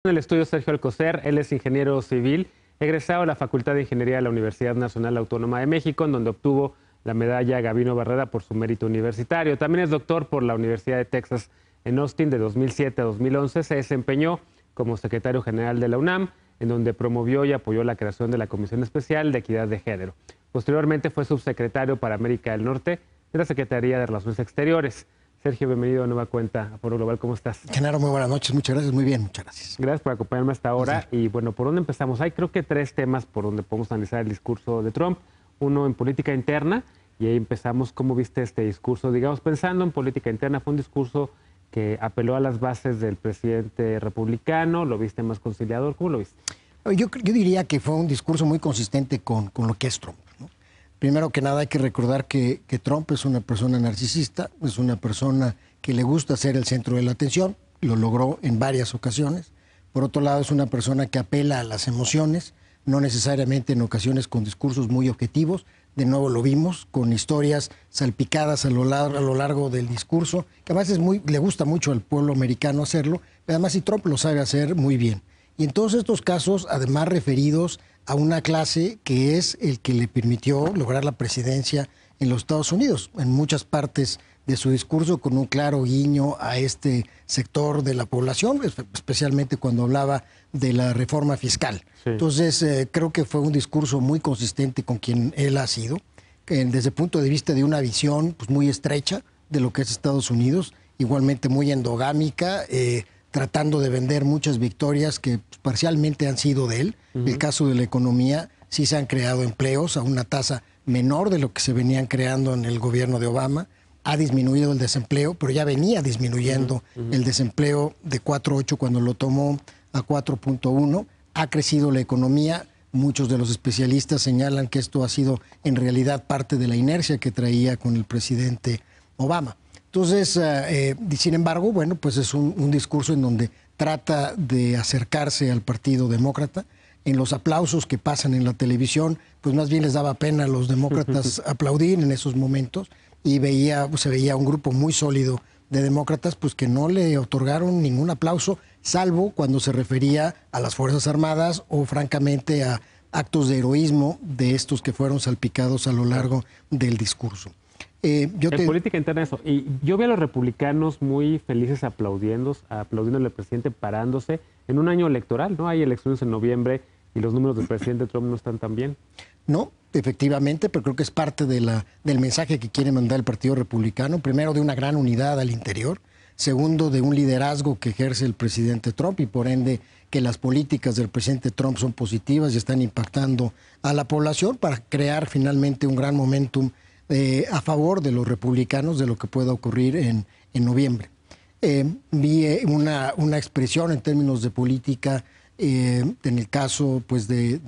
En el estudio Sergio Alcocer, él es ingeniero civil, egresado de la Facultad de Ingeniería de la Universidad Nacional Autónoma de México, en donde obtuvo la medalla Gabino Barreda por su mérito universitario. También es doctor por la Universidad de Texas en Austin de 2007 a 2011. Se desempeñó como secretario general de la UNAM, en donde promovió y apoyó la creación de la Comisión Especial de Equidad de Género. Posteriormente fue subsecretario para América del Norte de la Secretaría de Relaciones Exteriores. Sergio, bienvenido a Nueva Cuenta a Foro Global. ¿Cómo estás? Genaro, muy buenas noches. Muchas gracias. Muy bien, muchas gracias. Gracias por acompañarme hasta ahora. Sí. Y bueno, ¿por dónde empezamos? Hay creo que tres temas por donde podemos analizar el discurso de Trump. Uno en política interna, y ahí empezamos. ¿Cómo viste este discurso? Digamos, pensando en política interna, fue un discurso que apeló a las bases del presidente republicano. ¿Lo viste más conciliador? ¿Cómo lo viste? Yo diría que fue un discurso muy consistente con lo que es Trump, ¿no? Primero que nada hay que recordar que Trump es una persona narcisista, es una persona que le gusta ser el centro de la atención, lo logró en varias ocasiones. Por otro lado, es una persona que apela a las emociones, no necesariamente en ocasiones con discursos muy objetivos. De nuevo lo vimos con historias salpicadas a lo largo del discurso, que además le gusta mucho al pueblo americano hacerlo, pero además y Trump lo sabe hacer muy bien. Y en todos estos casos, además referidos a una clase que es el que le permitió lograr la presidencia en los Estados Unidos, en muchas partes de su discurso con un claro guiño a este sector de la población, especialmente cuando hablaba de la reforma fiscal. Sí. Entonces, creo que fue un discurso muy consistente con quien él ha sido, desde el punto de vista de una visión pues, muy estrecha de lo que es Estados Unidos, igualmente muy endogámica, tratando de vender muchas victorias que pues, parcialmente han sido de él. El caso de la economía, sí se han creado empleos a una tasa menor de lo que se venían creando en el gobierno de Obama. Ha disminuido el desempleo, pero ya venía disminuyendo el desempleo de 4.8 cuando lo tomó a 4.1. Ha crecido la economía. Muchos de los especialistas señalan que esto ha sido en realidad parte de la inercia que traía con el presidente Obama. Entonces, sin embargo, bueno, pues es un discurso en donde trata de acercarse al Partido Demócrata. En los aplausos que pasan en la televisión, pues más bien les daba pena a los demócratas aplaudir en esos momentos. Y se veía un grupo muy sólido de demócratas pues que no le otorgaron ningún aplauso, salvo cuando se refería a las Fuerzas Armadas o francamente a actos de heroísmo de estos que fueron salpicados a lo largo del discurso. En política interna eso. Y yo vi a los republicanos muy felices aplaudiéndole al presidente, parándose en un año electoral, ¿no? Hay elecciones en noviembre y los números del presidente Trump no están tan bien. No, efectivamente, pero creo que es parte del mensaje que quiere mandar el Partido Republicano. Primero, de una gran unidad al interior. Segundo, de un liderazgo que ejerce el presidente Trump y por ende que las políticas del presidente Trump son positivas y están impactando a la población para crear finalmente un gran momentum a favor de los republicanos de lo que pueda ocurrir en noviembre. Vi una expresión en términos de política en el caso pues, de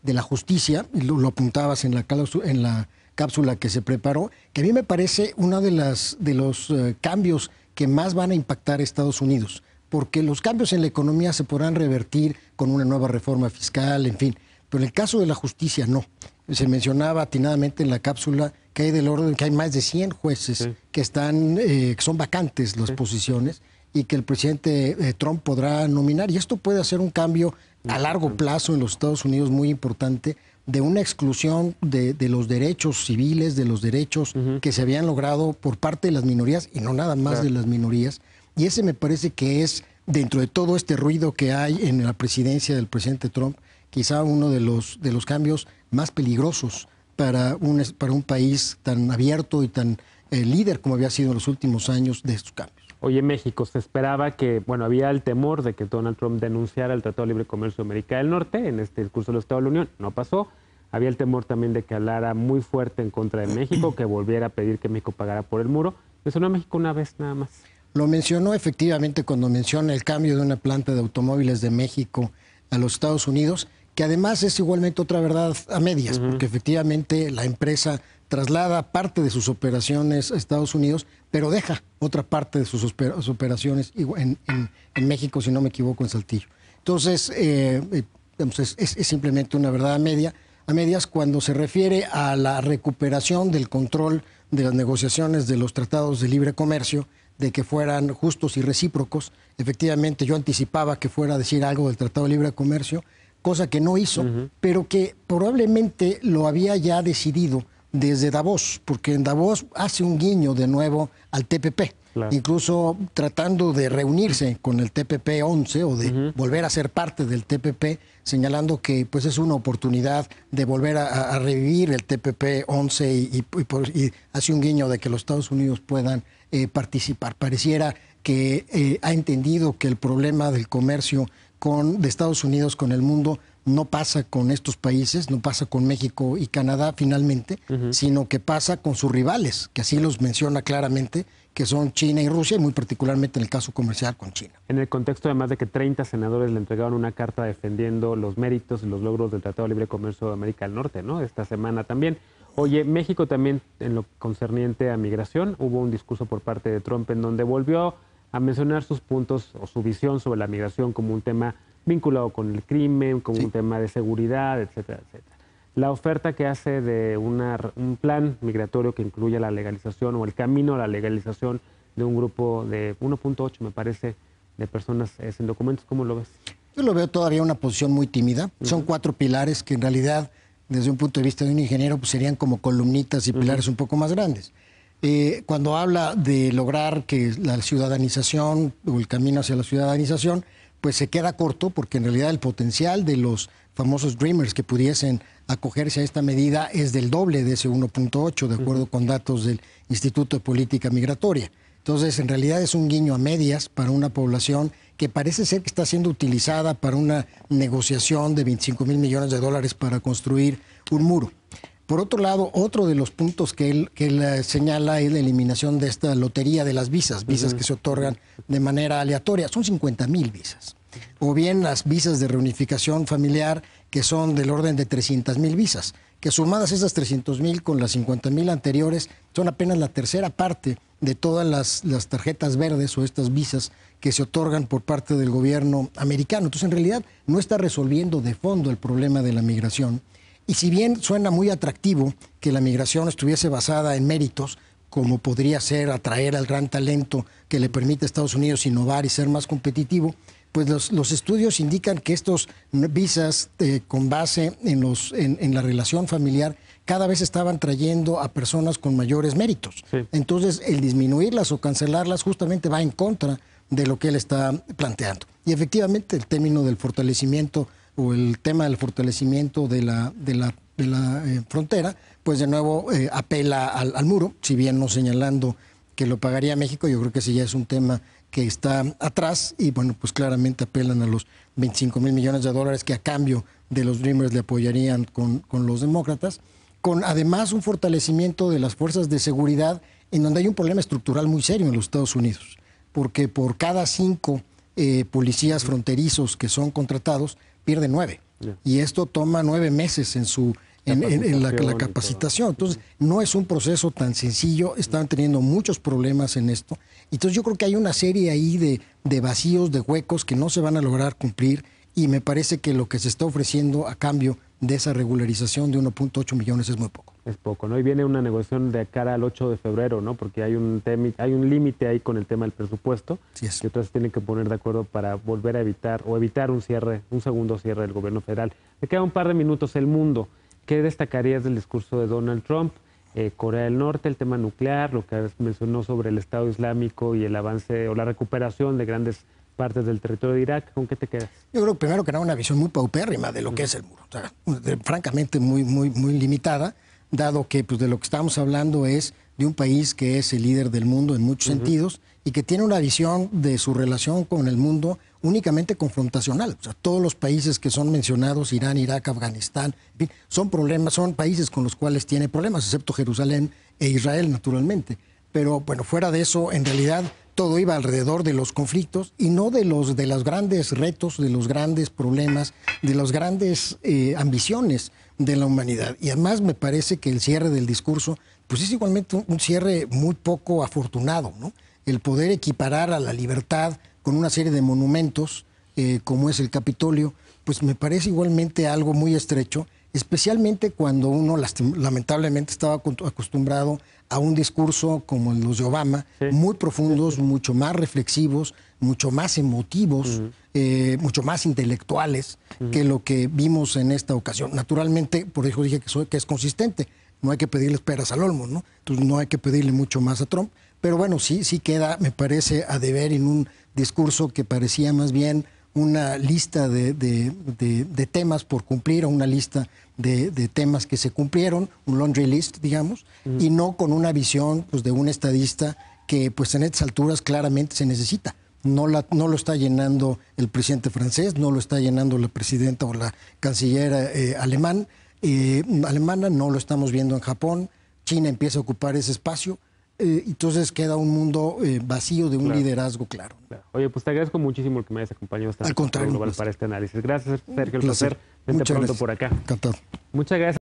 la justicia, y lo apuntabas en la cápsula que se preparó, que a mí me parece uno de los cambios que más van a impactar a Estados Unidos, porque los cambios en la economía se podrán revertir con una nueva reforma fiscal, en fin, pero en el caso de la justicia no. Se mencionaba atinadamente en la cápsula que hay del orden que hay más de 100 jueces que son vacantes las posiciones y que el presidente Trump podrá nominar. Y esto puede hacer un cambio a largo plazo en los Estados Unidos muy importante de una exclusión de los derechos civiles, de los derechos que se habían logrado por parte de las minorías y no nada más de las minorías. Y ese me parece que es, dentro de todo este ruido que hay en la presidencia del presidente Trump, quizá uno de los cambios más peligrosos para un país tan abierto y tan líder como había sido en los últimos años de estos cambios. Hoy en México se esperaba que, bueno, había el temor de que Donald Trump denunciara el Tratado de Libre Comercio de América del Norte en este discurso del Estado de la Unión. No pasó. Había el temor también de que hablara muy fuerte en contra de México, que volviera a pedir que México pagara por el muro. Mencionó a México una vez nada más. Lo mencionó efectivamente cuando menciona el cambio de una planta de automóviles de México a los Estados Unidos, que además es igualmente otra verdad a medias, porque efectivamente la empresa traslada parte de sus operaciones a Estados Unidos, pero deja otra parte de sus operaciones en México, si no me equivoco, en Saltillo. Entonces, es simplemente una verdad a medias cuando se refiere a la recuperación del control de las negociaciones de los tratados de libre comercio. de que fueran justos y recíprocos. Efectivamente, yo anticipaba que fuera a decir algo del Tratado de Libre Comercio, cosa que no hizo, pero que probablemente lo había ya decidido desde Davos, porque en Davos hace un guiño de nuevo al TPP. Claro. Incluso tratando de reunirse con el TPP-11 o de volver a ser parte del TPP, señalando que pues es una oportunidad de volver a revivir el TPP-11 y hace un guiño de que los Estados Unidos puedan participar. Pareciera que ha entendido que el problema del comercio de Estados Unidos con el mundo no pasa con estos países, no pasa con México y Canadá finalmente, sino que pasa con sus rivales, que así los menciona claramente, que son China y Rusia, y muy particularmente en el caso comercial con China. En el contexto además de que 30 senadores le entregaron una carta defendiendo los méritos y los logros del Tratado de Libre Comercio de América del Norte, ¿no? Esta semana también. Oye, México también, en lo concerniente a migración, hubo un discurso por parte de Trump en donde volvió a mencionar sus puntos o su visión sobre la migración como un tema vinculado con el crimen, como un tema de seguridad, etcétera, etcétera. La oferta que hace de un plan migratorio que incluya la legalización o el camino a la legalización de un grupo de 1.8, me parece, de personas sin documentos, ¿cómo lo ves? Yo lo veo todavía una posición muy tímida. Son 4 pilares que en realidad, desde un punto de vista de un ingeniero, pues serían como columnitas y pilares un poco más grandes. Cuando habla de lograr que la ciudadanización o el camino hacia la ciudadanización, pues se queda corto, porque en realidad el potencial de los famosos Dreamers que pudiesen acogerse a esta medida es del doble de ese 1.8, de acuerdo con datos del Instituto de Política Migratoria. Entonces, en realidad es un guiño a medias para una población que parece ser que está siendo utilizada para una negociación de 25 mil millones de dólares para construir un muro. Por otro lado, otro de los puntos que él señala es la eliminación de esta lotería de las visas que se otorgan de manera aleatoria. Son 50,000 visas. O bien las visas de reunificación familiar, que son del orden de 300,000 visas, que sumadas esas 300,000 con las 50,000 anteriores, son apenas la tercera parte de todas las tarjetas verdes o estas visas que se otorgan por parte del gobierno americano. Entonces, en realidad, no está resolviendo de fondo el problema de la migración. Y si bien suena muy atractivo que la migración estuviese basada en méritos, como podría ser atraer al gran talento que le permite a Estados Unidos innovar y ser más competitivo, pues los estudios indican que estos visas con base en la relación familiar cada vez estaban trayendo a personas con mayores méritos. Sí. Entonces, el disminuirlas o cancelarlas justamente va en contra de lo que él está planteando. Y efectivamente, el término del fortalecimiento o el tema del fortalecimiento de la frontera, pues de nuevo apela al muro, si bien no señalando que lo pagaría México. Yo creo que ese ya es un tema que está atrás y bueno, pues claramente apelan a los 25 mil millones de dólares que a cambio de los Dreamers le apoyarían con los demócratas, con además un fortalecimiento de las fuerzas de seguridad en donde hay un problema estructural muy serio en los Estados Unidos, porque por cada 5 policías fronterizos que son contratados, pierden 9. Y esto toma 9 meses en la capacitación. Entonces, no es un proceso tan sencillo, están teniendo muchos problemas en esto. Entonces, yo creo que hay una serie ahí de vacíos, de huecos que no se van a lograr cumplir, y me parece que lo que se está ofreciendo a cambio de esa regularización de 1.8 millones es muy poco. Es poco, ¿no? Y viene una negociación de cara al 8 de febrero, ¿no? Porque hay un límite ahí con el tema del presupuesto. Sí es. Y otras se tienen que poner de acuerdo para volver a evitar un segundo cierre del gobierno federal. Me queda un par de minutos. El mundo. ¿Qué destacarías del discurso de Donald Trump? Corea del Norte, el tema nuclear, lo que mencionó sobre el Estado Islámico y el avance o la recuperación de grandes partes del territorio de Irak. ¿Con qué te quedas? Yo creo primero que era una visión muy paupérrima de lo que es el muro. O sea, francamente muy limitada, dado que pues, de lo que estamos hablando es de un país que es el líder del mundo en muchos sentidos y que tiene una visión de su relación con el mundo únicamente confrontacional. O sea, todos los países que son mencionados, Irán, Irak, Afganistán, en fin, son países con los cuales tiene problemas, excepto Jerusalén e Israel, naturalmente. Pero bueno, fuera de eso, en realidad todo iba alrededor de los conflictos y no de los grandes retos, de los grandes problemas, de las grandes ambiciones de la humanidad. Y además me parece que el cierre del discurso pues es igualmente un cierre muy poco afortunado, ¿no? El poder equiparar a la libertad con una serie de monumentos, como es el Capitolio, pues me parece igualmente algo muy estrecho, especialmente cuando uno lamentablemente estaba acostumbrado a un discurso como los de Obama, muy profundos, mucho más reflexivos, mucho más emotivos, mucho más intelectuales que lo que vimos en esta ocasión. Naturalmente, por eso dije que es consistente. No hay que pedirle peras al olmo, ¿no? Entonces no hay que pedirle mucho más a Trump. Pero bueno, sí queda, me parece, a deber en un discurso que parecía más bien una lista de temas por cumplir, o una lista de temas que se cumplieron, un laundry list, digamos, y no con una visión pues, de un estadista que pues en estas alturas claramente se necesita. No lo está llenando el presidente francés, no lo está llenando la presidenta o la canciller alemana, no lo estamos viendo en Japón. China empieza a ocupar ese espacio. Entonces queda un mundo vacío de un liderazgo claro. Oye, pues te agradezco muchísimo que me hayas acompañado esta Al contrario, global para este análisis. Gracias, Sergio. El placer. Vente pronto por acá. Encantado. Muchas gracias.